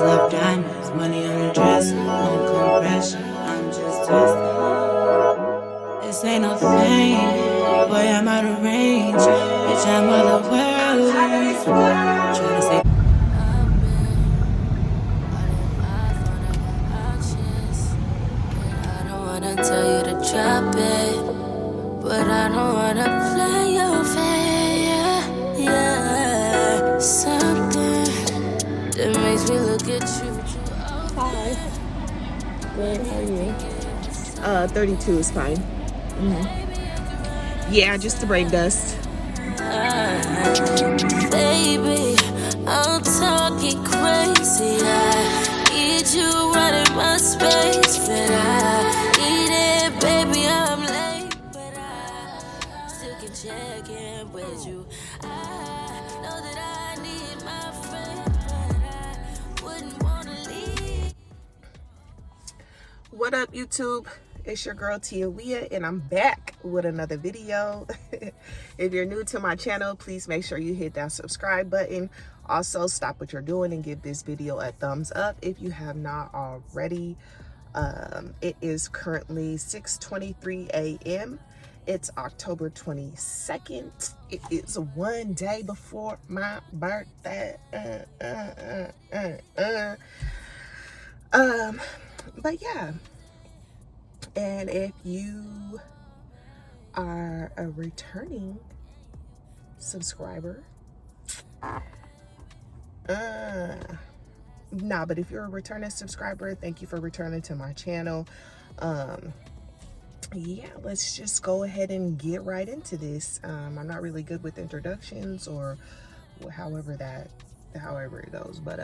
love diamonds, money on the dress, no compression. I'm just twisted. This ain't no thing, boy, I'm out of range. Bitch, I'm otherworldly. Tryna say tell you to drop it, but I don't wanna play your fair. Yeah, something that makes me look at you. Hi. Good, how are you? 32 is fine. Yeah, just the brain dust. Baby, I'm talking crazy. I need you running my space, but I need it, baby. I'm late, but I still can check in with you. I know that I need my friend, but I wouldn't wanna leave. What up, YouTube? It's your girl Tia Wea, and I'm back with another video. If you're new to my channel, please make sure you hit that subscribe button. Also, stop what you're doing and give this video a thumbs up if you have not already. It is currently 6:23 a.m. It's October 22nd. It is one day before my birthday. But yeah. And if you are a returning subscriber, but if you're a returning subscriber, thank you for returning to my channel. Yeah, let's just go ahead and get right into this. I'm not really good with introductions or however it goes, but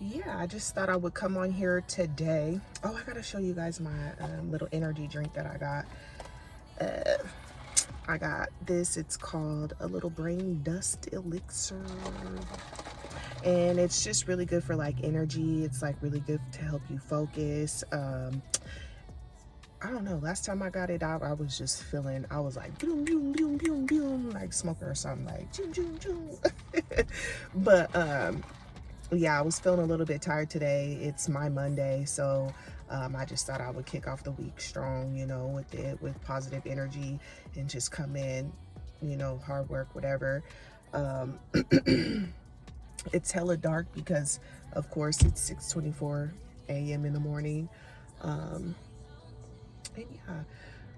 yeah, I just thought I would come on here today. Oh, I gotta show you guys my little energy drink that I got. I got this. It's called a little brain dust elixir, and it's just really good for like energy. It's like really good to help you focus. I don't know, last time I got it out, I was just feeling, I was like boom boom boom boom boom, like smoker or something, like choom choom choom. But yeah, I was feeling a little bit tired today. It's my Monday, so I just thought I would kick off the week strong, you know, with positive energy and just come in, you know, hard work, whatever. It's hella dark because, of course, it's 6:24 a.m. in the morning. And yeah,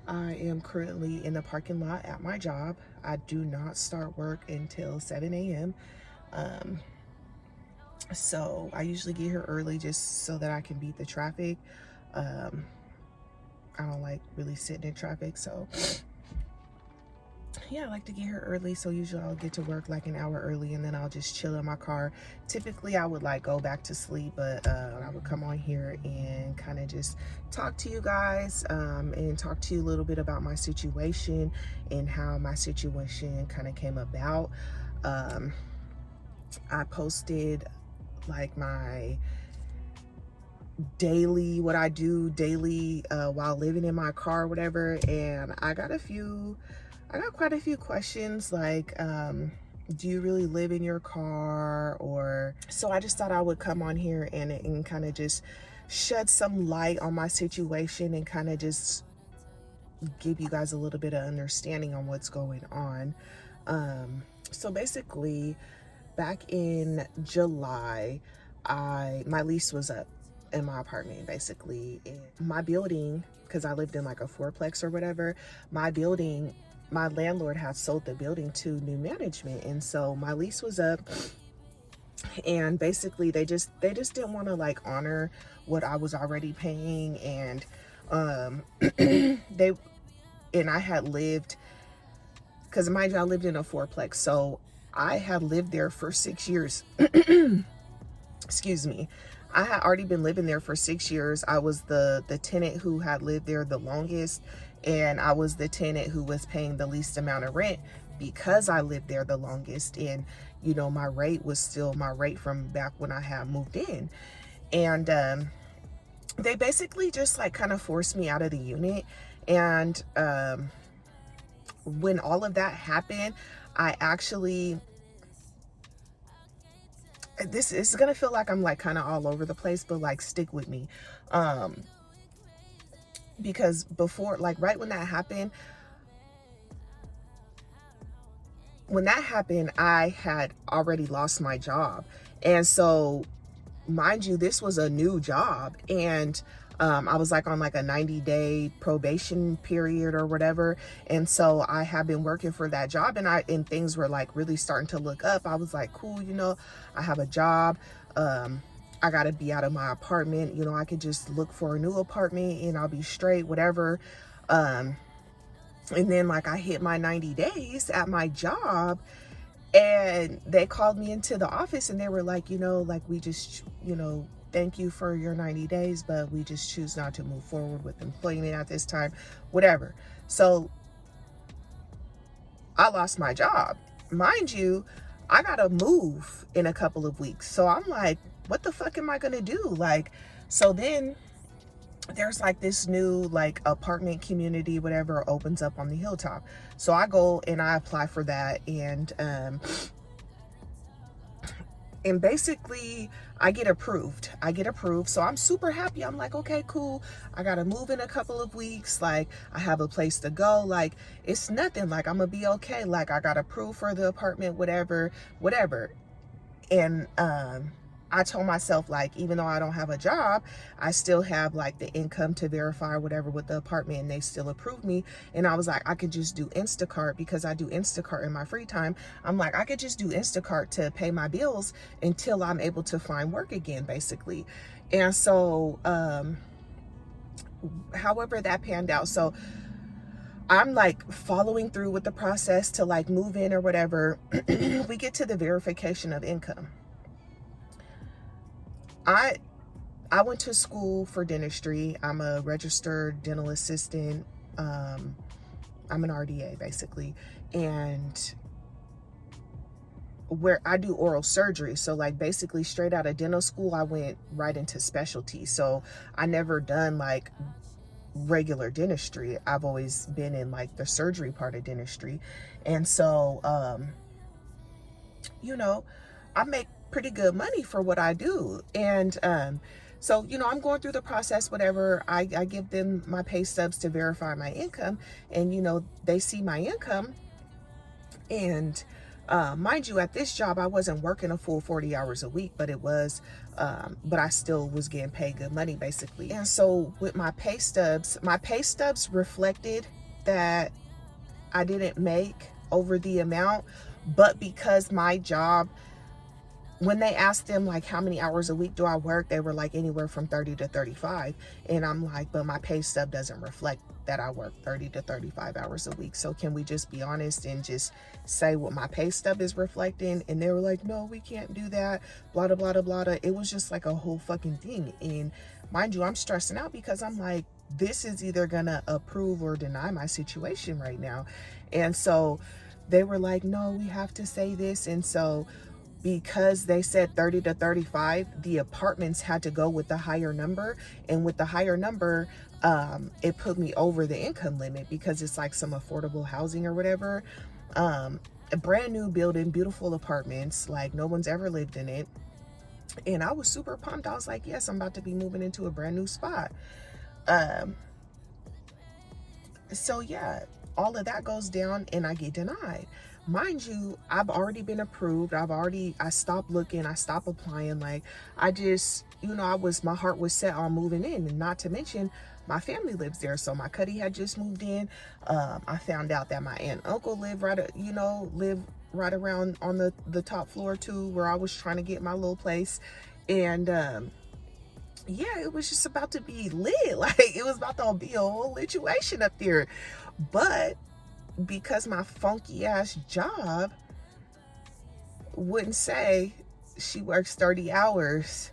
I am currently in the parking lot at my job. I do not start work until 7 a.m. So I usually get here early just so that I can beat the traffic. I don't like really sitting in traffic, so yeah, I like to get here early. So usually I'll get to work like an hour early, and then I'll just chill in my car. Typically I would like go back to sleep, but I would come on here and kind of just talk to you guys, and talk to you a little bit about my situation and how my situation kind of came about. I posted like my daily, what I do daily while living in my car or whatever, and I got quite a few questions like, do you really live in your car? Or so I just thought I would come on here and kind of just shed some light on my situation and kind of just give you guys a little bit of understanding on what's going on. So basically, back in July, my lease was up in my apartment, basically. And my building, because I lived in like a fourplex or whatever, my landlord had sold the building to new management, and so my lease was up. And basically they just didn't want to like honor what I was already paying, and I had lived, because mind you, I lived in a fourplex, so I had lived there for 6 years. Excuse me. I had already been living there for 6 years. I was the tenant who had lived there the longest, and I was the tenant who was paying the least amount of rent because I lived there the longest. And, you know, my rate was still my rate from back when I had moved in. And they basically just like kind of forced me out of the unit. And when all of that happened, I actually this is gonna feel like I'm like kind of all over the place, but like stick with me. Because before, like right when that happened, I had already lost my job. And so, mind you, this was a new job. And I was like on like a 90-day probation period or whatever. And so I have been working for that job, and things were like really starting to look up. I was like, cool, you know, I have a job. I got to be out of my apartment. You know, I could just look for a new apartment and I'll be straight, whatever. And then like I hit my 90 days at my job, and they called me into the office and they were like, you know, like we just, you know, thank you for your 90 days, but we just choose not to move forward with employment at this time, whatever. So I lost my job. Mind you, I gotta move in a couple of weeks. So I'm like, what the fuck am I gonna do? Like, so then there's like this new like apartment community, whatever, opens up on the Hilltop. So I go and I apply for that, and basically I get approved. So I'm super happy. I'm like, okay, cool. I gotta move in a couple of weeks. Like I have a place to go. Like it's nothing. Like I'm gonna be okay. Like I got approved for the apartment, whatever. And I told myself, like, even though I don't have a job, I still have like the income to verify whatever with the apartment, and they still approved me. And I was like, I could just do Instacart, because I do Instacart in my free time. I'm like, I could just do Instacart to pay my bills until I'm able to find work again, basically. And so, however that panned out. So I'm like following through with the process to like move in or whatever. We get to the verification of income. I went to school for dentistry. I'm a registered dental assistant. I'm an RDA basically. And where I do oral surgery. So like basically straight out of dental school, I went right into specialty. So I never done like regular dentistry. I've always been in like the surgery part of dentistry. And so, you know, I make pretty good money for what I do. And so, you know, I'm going through the process, whatever. I give them my pay stubs to verify my income, and, you know, they see my income. And mind you, at this job, I wasn't working a full 40 hours a week, but but I still was getting paid good money, basically. And so with my pay stubs reflected that I didn't make over the amount, but because my job, when they asked them like how many hours a week do I work, they were like anywhere from 30 to 35. And I'm like, but my pay stub doesn't reflect that I work 30 to 35 hours a week. So can we just be honest and just say what my pay stub is reflecting? And they were like, no, we can't do that, blah, blah, blah, blah, blah. It was just like a whole fucking thing. And mind you, I'm stressing out because I'm like, this is either gonna approve or deny my situation right now. And so they were like, no, we have to say this. And so because they said 30 to 35, the apartments had to go with the higher number. And with the higher number, it put me over the income limit, because it's like some affordable housing or whatever. A brand new building, beautiful apartments, like no one's ever lived in it. And I was super pumped. I was like, yes, I'm about to be moving into a brand new spot. So yeah, all of that goes down and I get denied. Mind you, I've already been approved. I stopped looking, I stopped applying. Like I just, you know, my heart was set on moving in, and not to mention my family lives there. So my Cuddy had just moved in. I found out that my aunt and uncle live right around on the top floor too, where I was trying to get my little place. And yeah, it was just about to be lit. Like it was about to be a whole situation up there. But because my funky ass job wouldn't say she works 30 hours,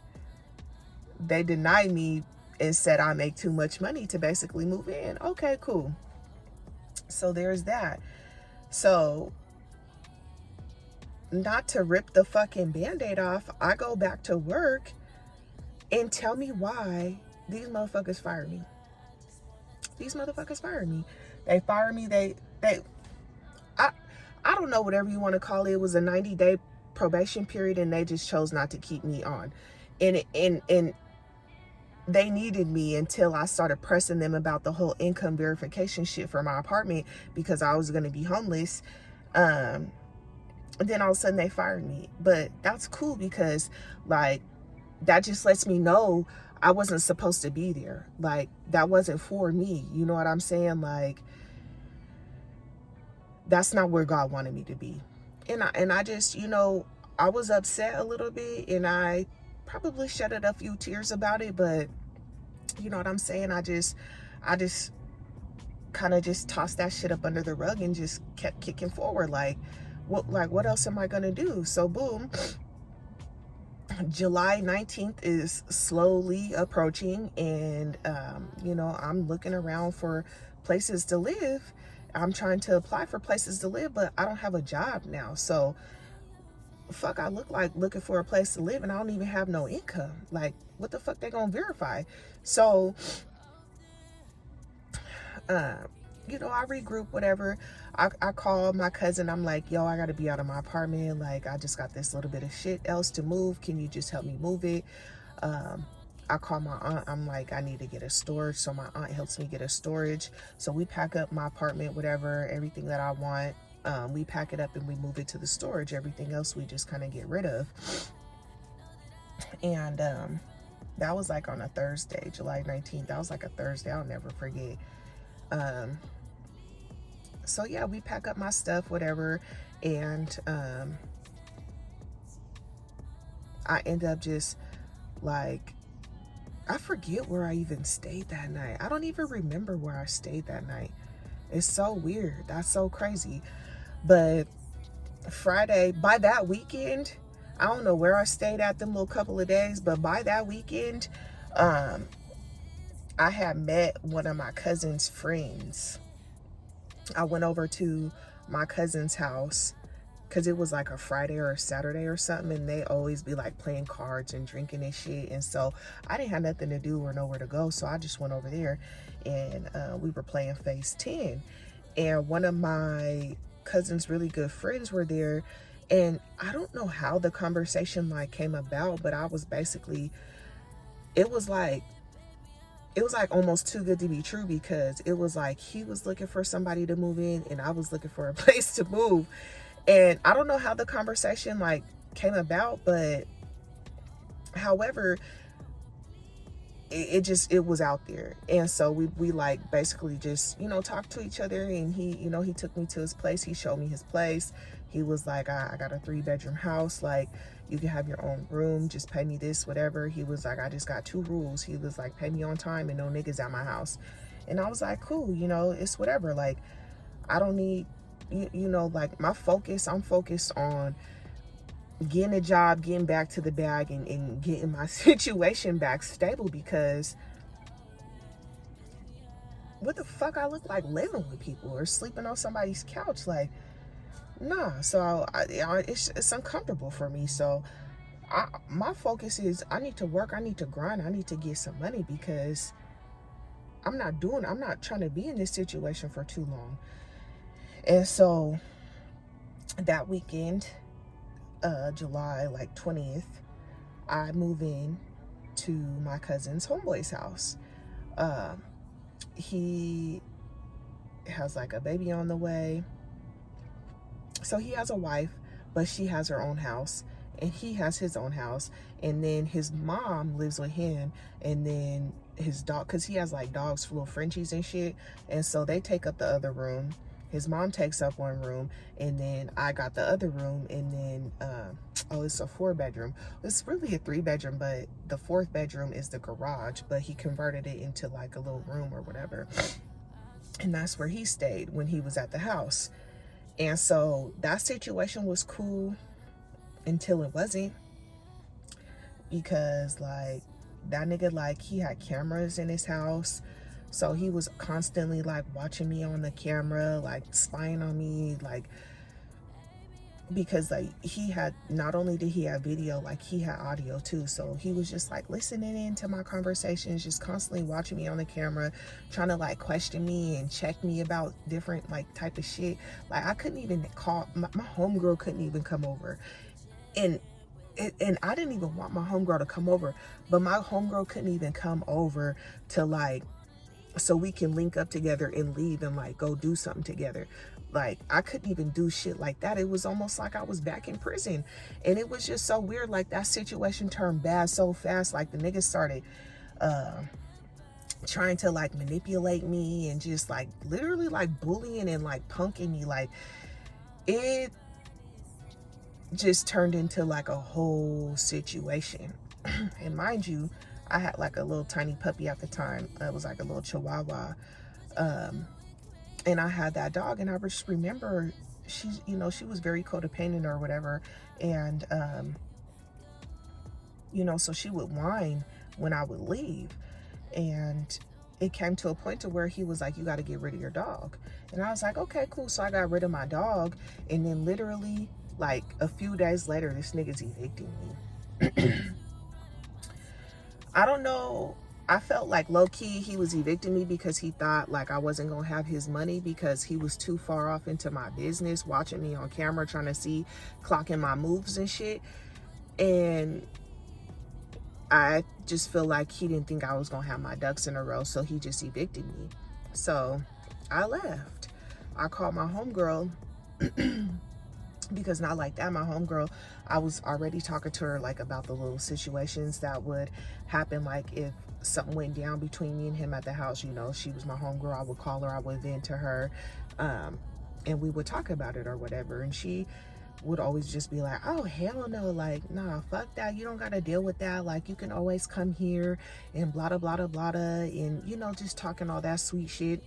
they denied me and said I make too much money to basically move in. Okay, cool. So there's that. So not to rip the fucking Band-Aid off, I go back to work, and tell me why these motherfuckers fired me. These motherfuckers fired me. They fired me. I don't know, whatever you want to call it. It was a 90-day probation period, and they just chose not to keep me on. And they needed me until I started pressing them about the whole income verification shit for my apartment, because I was going to be homeless. Then all of a sudden they fired me. But that's cool, because like that just lets me know I wasn't supposed to be there. Like that wasn't for me. You know what I'm saying? Like that's not where God wanted me to be. And I just, you know, I was upset a little bit, and I probably shedded a few tears about it, but you know what I'm saying? I just kind of just tossed that shit up under the rug and just kept kicking forward. Like what else am I gonna do? So boom, July 19th is slowly approaching, and you know, I'm looking around for places to live. I'm trying to apply for places to live, but I don't have a job now. So fuck, I look like looking for a place to live, and I don't even have no income. Like what the fuck they gonna verify? So you know, I regroup, whatever. I call my cousin. I'm like, yo, I gotta be out of my apartment. Like, I just got this little bit of shit else to move. Can you just help me move it? I call my aunt. I'm like, I need to get a storage. So my aunt helps me get a storage. So we pack up my apartment, whatever, everything that I want. We pack it up and we move it to the storage. Everything else we just kind of get rid of. And that was like on a Thursday, July 19th. That was like a Thursday. I'll never forget. So yeah, we pack up my stuff, whatever, and I end up just like, I forget where I even stayed that night. I don't even remember where I stayed that night. It's so weird. That's so crazy. But Friday, by that weekend, I don't know where I stayed at them little couple of days, but by that weekend, I had met one of my cousin's friends. I went over to my cousin's house because it was like a Friday or a Saturday or something, and they always be like playing cards and drinking and shit. And so I didn't have nothing to do or nowhere to go, so I just went over there, and we were playing Phase 10. And one of my cousin's really good friends were there, and I don't know how the conversation like came about, but I was basically, it was like almost too good to be true, because it was like he was looking for somebody to move in and I was looking for a place to move. And I don't know how the conversation like came about, but however, it was out there. And so we like basically just, you know, talked to each other, and he, you know, he took me to his place. He showed me his place. He was like, I got a 3-bedroom house. Like, you can have your own room. Just pay me this, whatever. He was like, I just got 2 rules. He was like, pay me on time and no niggas at my house. And I was like, cool, you know, it's whatever. Like, I don't need, you know, like I'm focused on getting a job, getting back to the bag, and getting my situation back stable, because what the fuck I look like living with people or sleeping on somebody's couch? Like, nah. So it's uncomfortable for me. So my focus is I need to work, I need to grind, I need to get some money, because I'm not trying to be in this situation for too long. And so that weekend, July like 20th, I move in to my cousin's homeboy's house. He has like a baby on the way. So he has a wife, but she has her own house, and he has his own house. And then his mom lives with him, and then his dog, because he has like dogs, little Frenchies and shit. And so they take up the other room. His mom takes up one room, and then I got the other room. And then, it's a 4-bedroom. It's really a 3-bedroom, but the 4th bedroom is the garage, but he converted it into like a little room or whatever. And that's where he stayed when he was at the house. And so that situation was cool until it wasn't, because like that nigga, like he had cameras in his house. So he was constantly like watching me on the camera, like spying on me, like, because like he had, not only did he have video, like he had audio too. So he was just like listening into my conversations, just constantly watching me on the camera, trying to like question me and check me about different like type of shit. Like I couldn't even call, my homegirl couldn't even come over. and I didn't even want my homegirl to come over, but my homegirl couldn't even come over to like, so we can link up together and leave and like go do something together. Like, I couldn't even do shit like that. It was almost like I was back in prison. And it was just so weird. Like, that situation turned bad so fast. Like, the niggas started trying to like manipulate me and just like literally like bullying and like punking me. Like, it just turned into like a whole situation. And mind you, I had like a little tiny puppy at the time. It was like a little chihuahua. And I had that dog, and I just remember she's, you know, she was very codependent or whatever. And, you know, so she would whine when I would leave. And it came to a point to where he was like, you got to get rid of your dog. And I was like, okay, cool. So I got rid of my dog. And then literally like a few days later, this nigga's evicting me. I don't know. I felt like low-key he was evicting me because he thought like I wasn't going to have his money because he was too far off into my business, watching me on camera, trying to see, clocking my moves and shit. And I just feel like he didn't think I was going to have my ducks in a row, so he just evicted me. So I left. I called my homegirl because not like that, my homegirl, I was already talking to her like about the little situations that would happen, like if something went down between me and him at the house. You know, she was my homegirl. I would call her, I would vent to her, and we would talk about it or whatever. And she would always just be like, oh hell no, like nah, fuck that, you don't gotta deal with that, like you can always come here and blah blah blah blah, and you know, just talking all that sweet shit.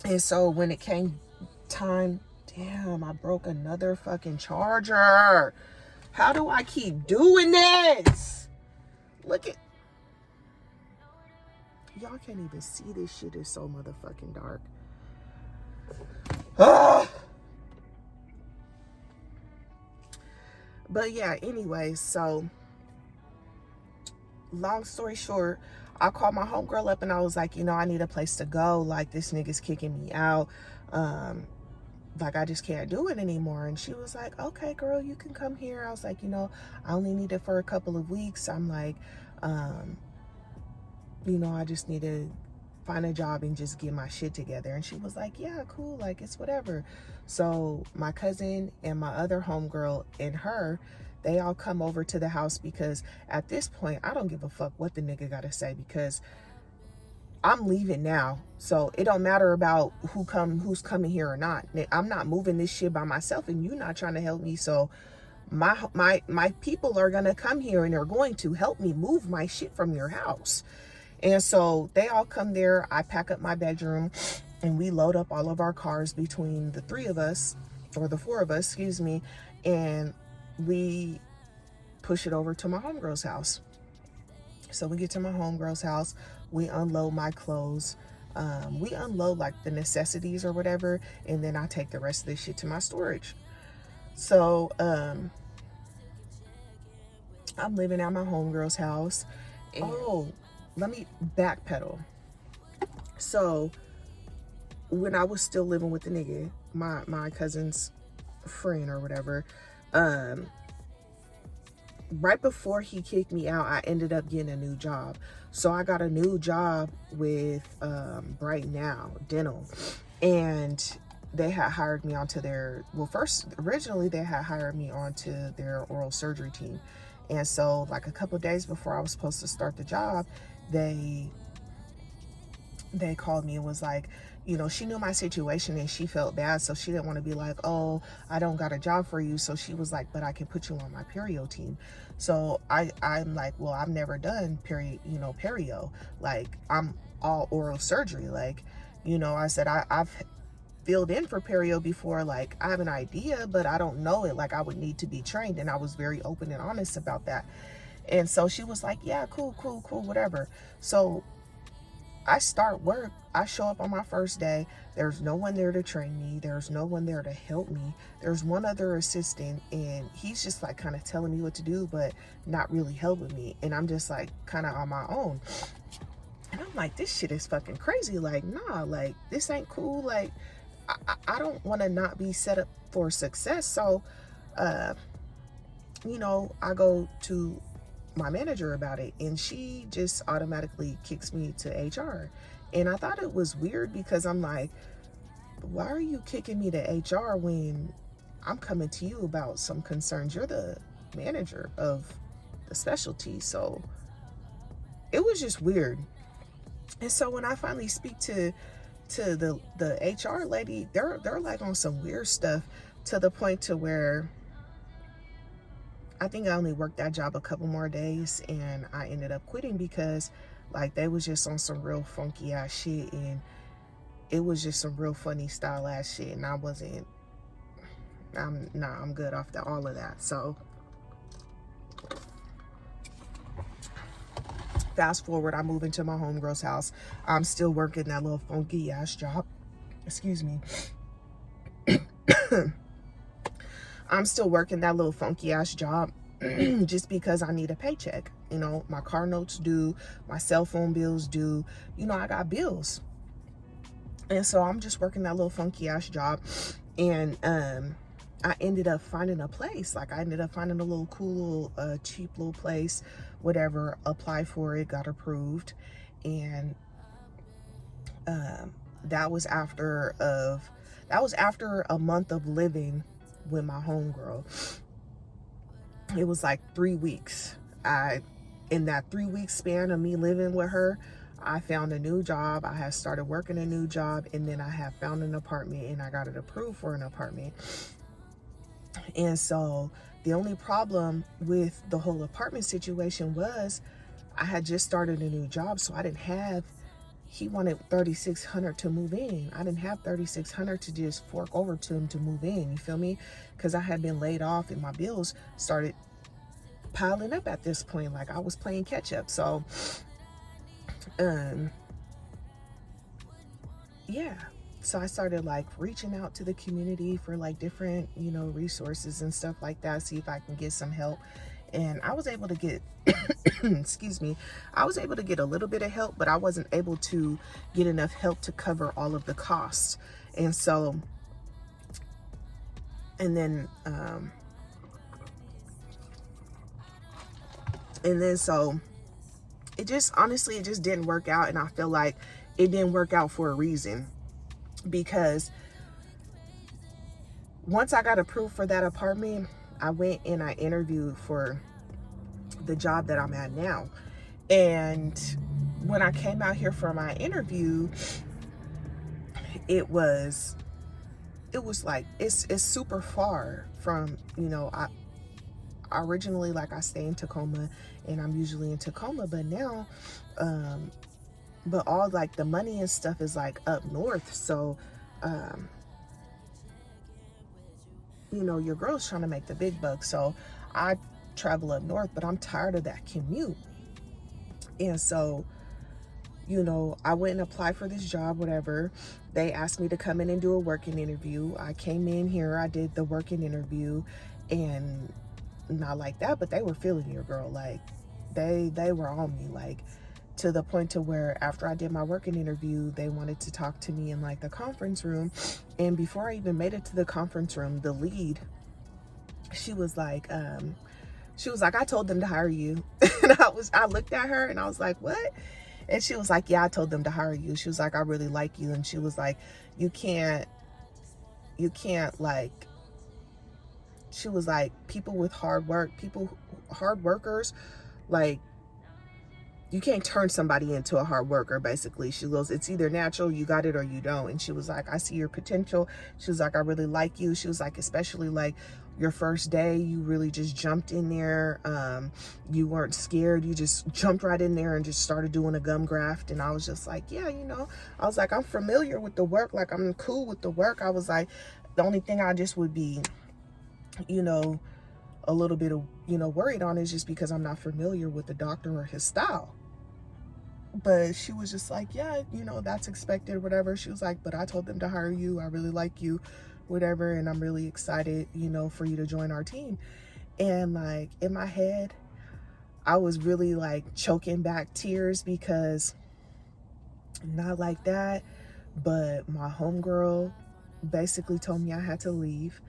And so when it came time, damn, I broke another fucking charger. How do I keep doing this? Look at, y'all can't even see this shit, is so motherfucking dark. But yeah, anyway, so long story short, I called my homegirl up and I was like, you know, I need a place to go. Like, this nigga's kicking me out. Like, I just can't do it anymore. And she was like, okay, girl, you can come here. I was like, you know, I only need it for a couple of weeks. I'm like, you know, I just need to find a job and just get my shit together. And she was like, yeah, cool, like it's whatever. So my cousin and my other homegirl and her, they all come over to the house because at this point, I don't give a fuck what the nigga gotta say because I'm leaving now. So it don't matter about who's coming here or not. I'm not moving this shit by myself and you're not trying to help me. So my people are gonna come here and they're going to help me move my shit from your house. And so they all come there. I pack up my bedroom and we load up all of our cars between the three of us, or the four of us, excuse me, and we push it over to my homegirl's house. So we get to my homegirl's house, we unload my clothes, we unload like the necessities or whatever, and then I take the rest of this shit to my storage. So I'm living at my homegirl's house. And let me backpedal. So when I was still living with the nigga, my cousin's friend or whatever, right before he kicked me out, I ended up getting a new job. So I got a new job with Bright Now Dental, and they had hired me onto their, well, first originally they had hired me onto their oral surgery team. And so like a couple of days before I was supposed to start the job, they called me and was like, you know, she knew my situation and she felt bad, so she didn't want to be like, oh, I don't got a job for you. So she was like, but I can put you on my perio team. So I'm like, well, I've never done perio. Like, I'm all oral surgery. Like, you know, I said I've filled in for perio before. Like, I have an idea, but I don't know it. Like, I would need to be trained. And I was very open and honest about that. And so she was like, yeah, cool, whatever. So I start work. I show up on my first day. There's no one there to train me. There's no one there to help me. There's one other assistant, and he's just like kind of telling me what to do, but not really helping me. And I'm just like kind of on my own. And I'm like, this shit is fucking crazy. Like, nah, like this ain't cool. Like, I don't want to not be set up for success. So, you know, I go to my manager about it, and she just automatically kicks me to HR. And I thought it was weird because I'm like, why are you kicking me to HR when I'm coming to you about some concerns? You're the manager of the specialty. So it was just weird. And so when I finally speak to the HR lady, they're like on some weird stuff, to the point to where I think I only worked that job a couple more days, and I ended up quitting because like they was just on some real funky ass shit, and it was just some real funny style ass shit, and I'm good off all of that. So fast forward, I move into my homegirl's house. I'm still working that little funky ass job. Excuse me. I'm still working that little funky ass job just because I need a paycheck. You know, my car notes due, my cell phone bills due, you know, I got bills. And so I'm just working that little funky ass job. And I ended up finding a place. Like I ended up finding a little cool, cheap little place, whatever, applied for it, got approved. And that was after a month of living with my homegirl. It was like 3 weeks. In that 3 week span of me living with her, I found a new job. I had started working a new job, and then I had found an apartment, and I got it approved for an apartment. And so the only problem with the whole apartment situation was I had just started a new job, so I didn't have, he wanted $3,600 to move in. I didn't have $3,600 to just fork over to him to move in, you feel me? Because I had been laid off and my bills started piling up at this point. Like I was playing catch up. So yeah, so I started like reaching out to the community for like different, you know, resources and stuff like that, see if I can get some help. And I was able to get excuse me, I was able to get a little bit of help, but I wasn't able to get enough help to cover all of the costs. And so so it just, honestly, it just didn't work out. And I feel like it didn't work out for a reason, because once I got approved for that apartment, I went and I interviewed for the job that I'm at now. And when I came out here for my interview, it was like, it's super far from, you know, I originally, like, I stay in Tacoma, and I'm usually in Tacoma, but now, but all like the money and stuff is like up north. So, you know, your girl's trying to make the big bucks. So I travel up north, but I'm tired of that commute. And so, you know, I went and applied for this job, whatever. They asked me to come in and do a working interview. I came in here, I did the working interview, and not like that, but they were feeling your girl. Like they were on me, like to the point to where after I did my working interview, they wanted to talk to me in like the conference room. And before I even made it to the conference room, the lead, she was like, I told them to hire you. And I looked at her and I was like, what? And she was like, yeah, I told them to hire you. She was like, I really like you. And she was like, you can't like, she was like, hard workers, like, you can't turn somebody into a hard worker, basically. She goes, it's either natural, you got it, or you don't. And she was like, I see your potential. She was like, I really like you. She was like, especially like your first day, you really just jumped in there. You weren't scared. You just jumped right in there and just started doing a gum graft. And I was just like, yeah, you know, I was like, I'm familiar with the work. Like, I'm cool with the work. I was like, the only thing I just would be, you know, a little bit of, you know, worried on is just because I'm not familiar with the doctor or his style. But she was just like, yeah, you know, that's expected, whatever. She was like, but I told them to hire you. I really like you, whatever. And I'm really excited, you know, for you to join our team. And like in my head, I was really like choking back tears, because not like that, but my homegirl basically told me I had to leave.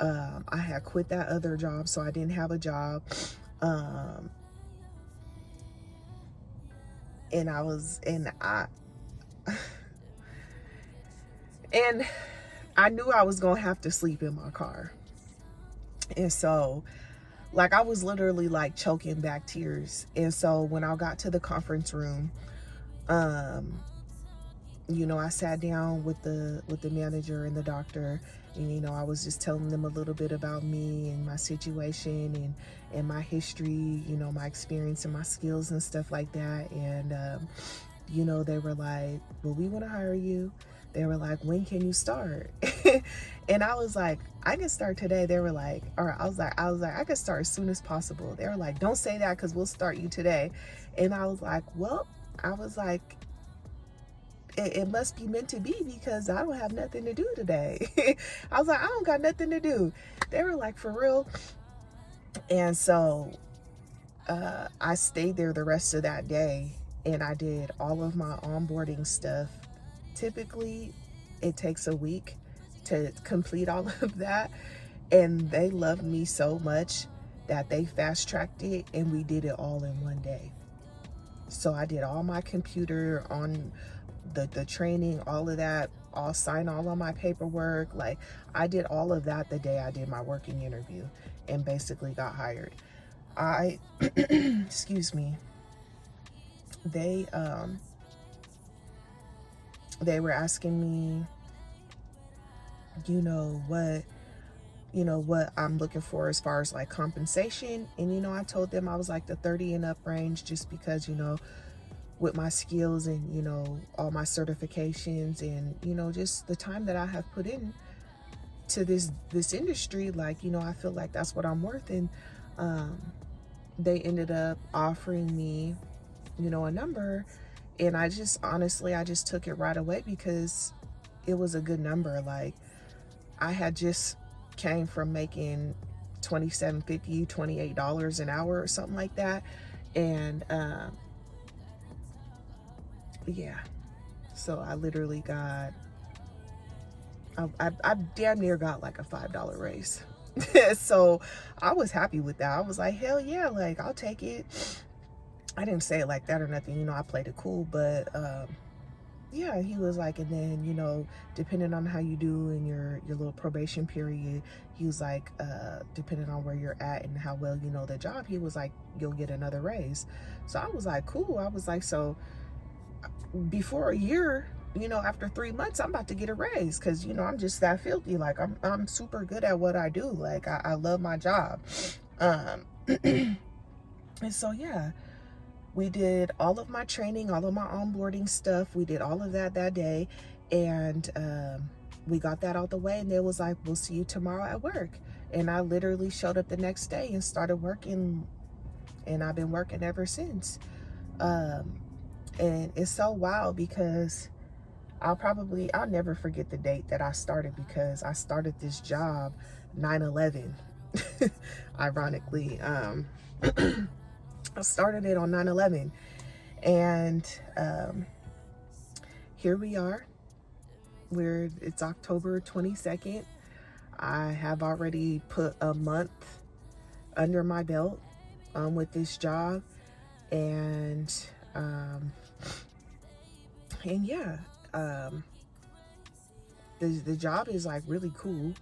I had quit that other job, so I didn't have a job. And I knew I was gonna have to sleep in my car. And so, like, I was literally like choking back tears. And so when I got to the conference room, you know, I sat down with the manager and the doctor, and, you know, I was just telling them a little bit about me and my situation and my history, you know, my experience and my skills and stuff like that. And you know, they were like, well, we want to hire you. They were like, when can you start? And I was like, I can start today. They were like, or I was like, I can start as soon as possible. They were like, don't say that, because we'll start you today. And I was like, well, I was like, it must be meant to be, because I don't have nothing to do today. I was like, I don't got nothing to do. They were like, for real? And so I stayed there the rest of that day, and I did all of my onboarding stuff. Typically, it takes a week to complete all of that. And they loved me so much that they fast-tracked it, and we did it all in one day. So I did all my computer on the training, all of that, I'll sign all of my paperwork. Like, I did all of that the day I did my working interview and basically got hired. Excuse me. They were asking me, you know, what I'm looking for as far as like compensation. And, you know, I told them I was like the 30 and up range, just because, you know, with my skills and, you know, all my certifications and, you know, just the time that I have put in to this industry, like, you know, I feel like that's what I'm worth. And they ended up offering me, you know, a number, and I just took it right away, because it was a good number. Like, I had just came from making $27.50, $28 an hour or something like that. And yeah, so I literally got, I damn near got like a $5 raise. So I was happy with that. I was like, hell yeah, like, I'll take it. I didn't say it like that or nothing, you know, I played it cool. But yeah, he was like, and then, you know, depending on how you do in your little probation period, he was like, depending on where you're at and how well you know the job, he was like, you'll get another raise. So I was like, cool. I was like, so before a year, you know, after 3 months, I'm about to get a raise, because, you know, I'm just that filthy. Like, I'm super good at what I do. Like, I love my job. And so, yeah, we did all of my training, all of my onboarding stuff. We did all of that day. And we got that out the way. And they was like, we'll see you tomorrow at work. And I literally showed up the next day and started working. And I've been working ever since. And it's so wild, because I'll never forget the date that I started, because I started this job 9/11. Ironically, I started it on 9/11, and here we are. It's October 22nd. I have already put a month under my belt with this job, and yeah, the job is like really cool.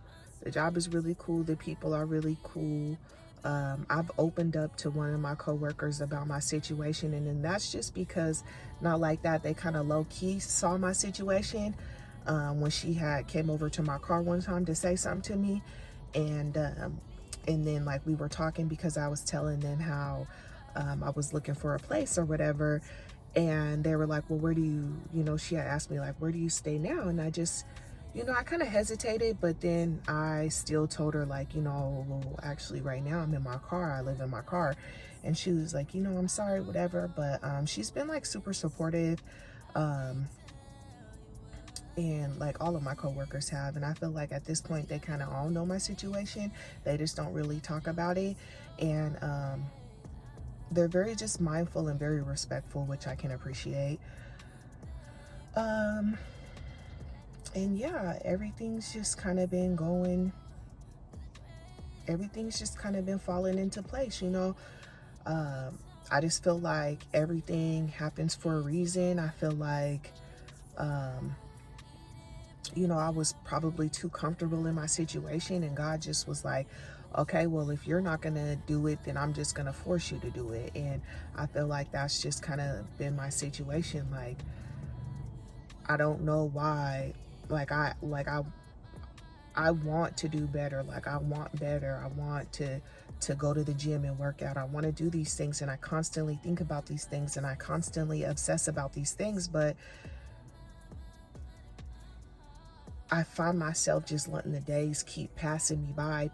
The job is really cool. The people are really cool. I've opened up to one of my coworkers about my situation, and then that's just because, not like that, they kind of low-key saw my situation when she came over to my car one time to say something to me, and then, like, we were talking, because I was telling them how I was looking for a place or whatever, and they were like, well, where do you know, she had asked me, like, where do you stay now? And I just, you know, I kind of hesitated, but then I still told her, like, you know, well, actually right now I'm in my car. I live in my car. And she was like, you know, I'm sorry, whatever. But she's been like super supportive. And like all of my coworkers have. And I feel like at this point, they kind of all know my situation. They just don't really talk about it. And they're very just mindful and very respectful, which I can appreciate. And yeah, everything's just kind of been going everything's just kind of been falling into place, you know. I just feel like everything happens for a reason. I feel like, you know, I was probably too comfortable in my situation, and God just was like, okay, well, if you're not gonna do it, then I'm just gonna force you to do it. And I feel like that's just kind of been my situation. Like, I don't know why. I want to do better. Like, I want better. I want to go to the gym and work out. I want to do these things, and I constantly think about these things, and I constantly obsess about these things, but I find myself just letting the days keep passing me by,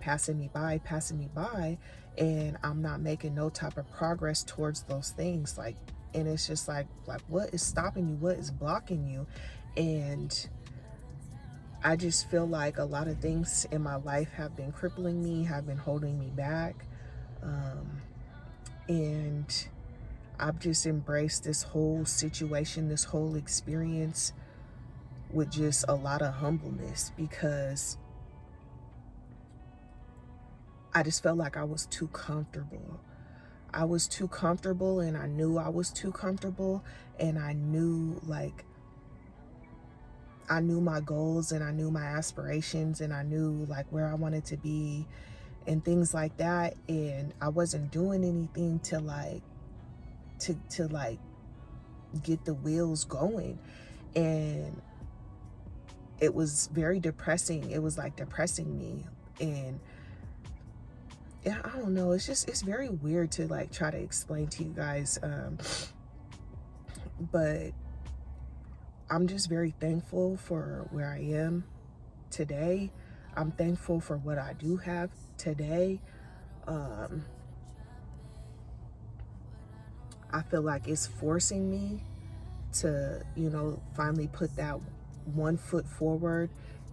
and I'm not making no type of progress towards those things. Like, and it's just like what is stopping you? What is blocking you? And I just feel like a lot of things in my life have been crippling me, have been holding me back. And I've just embraced this whole situation, this whole experience with just a lot of humbleness, because I just felt like I was too comfortable. I was too comfortable, and I knew I was too comfortable, and I knew my goals, and I knew my aspirations, and I knew like where I wanted to be and things like that, and I wasn't doing anything to get the wheels going. And it was very depressing. It was like depressing me. And yeah, I don't know, it's very weird to like try to explain to you guys, but I'm just very thankful for where I am today. I'm thankful for what I do have today. I feel like it's forcing me to, you know, finally put that one foot forward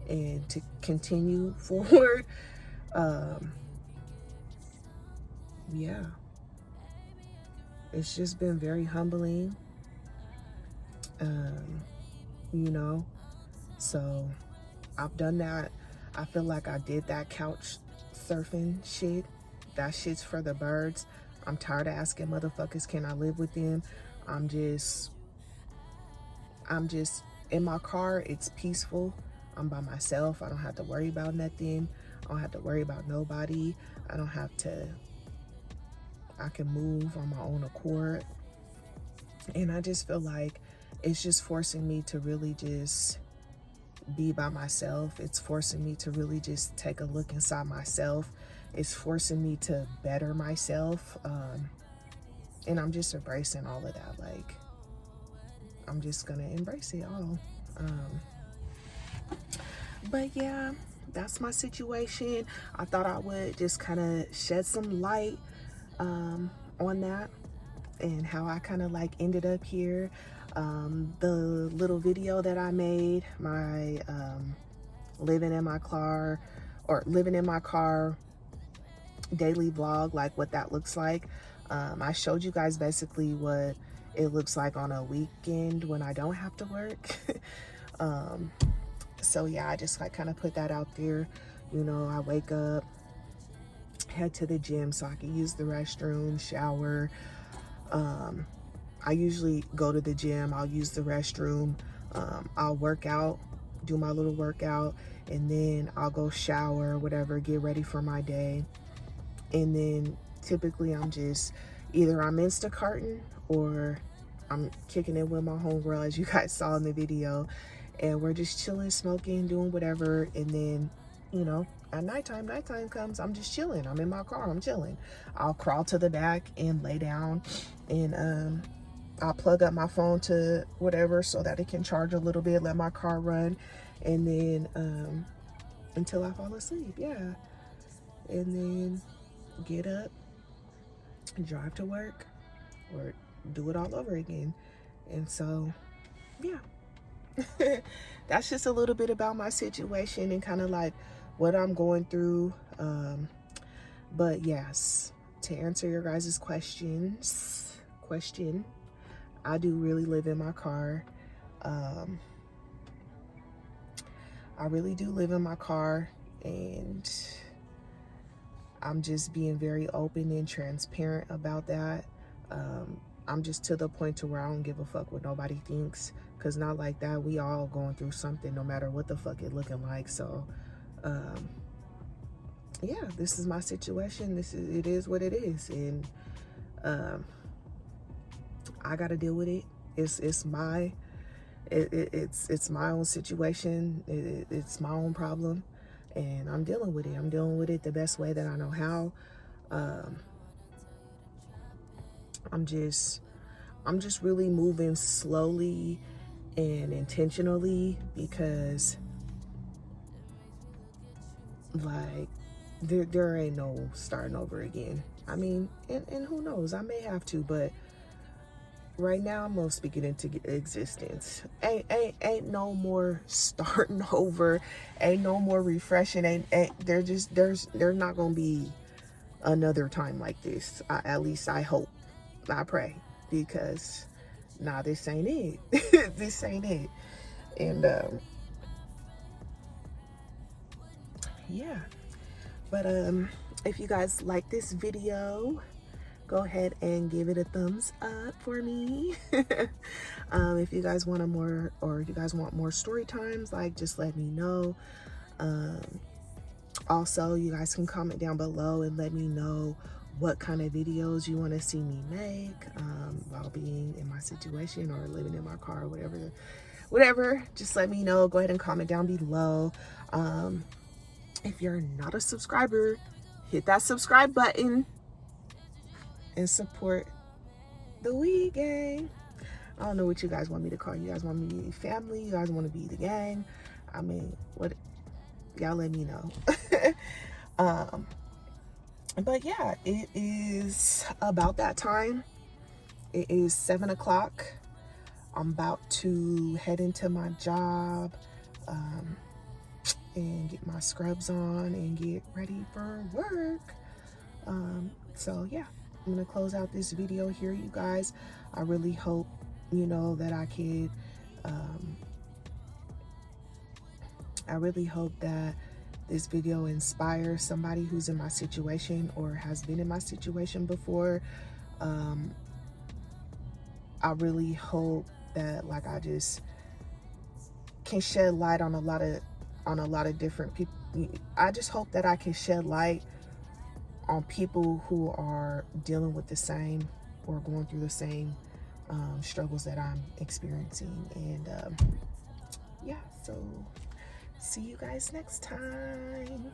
and to continue forward. Yeah, it's just been very humbling, you know. So I've done that. I feel like I did that couch surfing shit. That shit's for the birds. I'm tired of asking motherfuckers, can I live with them? I'm just in my car. It's peaceful. I'm by myself. I don't have to worry about nothing. I don't have to worry about nobody. I can move on my own accord. And I just feel like it's just forcing me to really just be by myself. It's forcing me to really just take a look inside myself. It's forcing me to better myself. And I'm just embracing all of that. Like, I'm just gonna embrace it all. But yeah, that's my situation. I thought I would just kind of shed some light on that and how I kind of like ended up here. The little video that I made, my living in my car daily vlog, like what that looks like. I showed you guys basically what it looks like on a weekend when I don't have to work. So yeah, I just like kind of put that out there. You know, I wake up, head to the gym so I can use the restroom, shower. I usually go to the gym, I'll use the restroom, I'll work out, do my little workout, and then I'll go shower, whatever, get ready for my day. And then typically I'm just either I'm Instacarting or I'm kicking it with my homegirl, as you guys saw in the video, and we're just chilling, smoking, doing whatever. And then, you know, at nighttime comes, I'm just chilling. I'm in my car, I'm chilling. I'll crawl to the back and lay down, and I'll plug up my phone to whatever so that it can charge a little bit, let my car run, and then until I fall asleep. Yeah. And then get up, drive to work, or do it all over again. And so yeah, that's just a little bit about my situation and kind of like what I'm going through. But yes, to answer your guys' question, I do really live in my car. I really do live in my car, and I'm just being very open and transparent about that. I'm just to the point to where I don't give a fuck what nobody thinks, because not like that, we all going through something no matter what the fuck it looking like. So yeah, this is my situation. It is what it is, and I gotta deal with it. It's my own situation. It's my own problem, and I'm dealing with it. I'm dealing with it the best way that I know how. I'm just really moving slowly and intentionally, because like there ain't no starting over again. I mean, and who knows, I may have to, but right now I'm gonna speak it into existence. Ain't no more starting over, ain't no more refreshing, ain't there's not gonna be another time like this. At least I hope, I pray, because nah, this ain't it. This ain't it. And yeah, but if you guys like this video, go ahead and give it a thumbs up for me. If you guys want more story times, like, just let me know. Also, you guys can comment down below and let me know what kind of videos you want to see me make while being in my situation or living in my car, or whatever. Just let me know. Go ahead and comment down below. If you're not a subscriber, hit that subscribe button and support the Weed Gang. I don't know what you guys want me to call you. Guys want me to be family? You guys want to be the gang? I mean, what? Y'all let me know. But yeah, it is about that time. It is 7 o'clock. I'm about to head into my job and get my scrubs on and get ready for work. So yeah, I'm gonna close out this video here, you guys. I really hope, you know, that I really hope that this video inspires somebody who's in my situation or has been in my situation before. I really hope that, like, I just can shed light on a lot of different people. I just hope that I can shed light on people who are dealing with the same or going through the same struggles that I'm experiencing. And yeah, so see you guys next time.